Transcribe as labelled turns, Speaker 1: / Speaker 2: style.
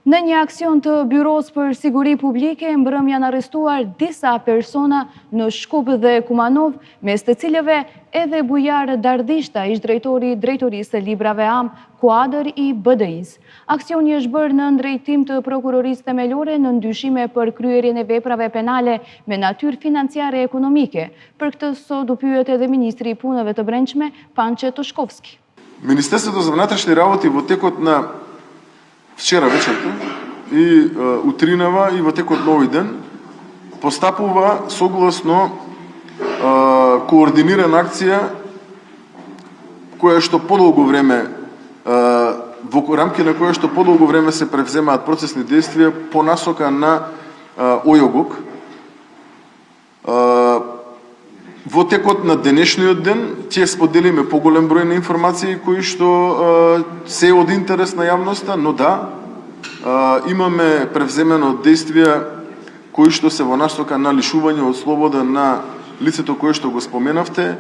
Speaker 1: Në një aksion të Byros për Siguri Publike, mbrëm janë arrestuar disa persona në Shkup dhe Kumanov, mes të cilëve edhe Bujar Dardishta, ish drejtori i Drejtorisë së Librave Am, kuadër i BDI-s. Aksioni është bërë në drejtim të prokurorisë themelore në ndyshime për kryerjen e veprave penale me natyrë financiare e ekonomike. Për këtë sot u pyet edhe ministri i punëve të brendshme, Pançe Toshkovski.
Speaker 2: Министерството за внатрешни работи во текот на вчера вечерта и утринава и во текот на овој ден постапува согласно координирана акција која што подолго време во рамки на која што подолго време се превземаат процесни действија по насока на ОЈОГОК. Во текот на денешниот ден ќе споделиме поголем број на информации кои што се од интерес на јавноста, но да, имаме превземено действија кои што се во насока на лишување од слобода на лицето кое што го споменавте,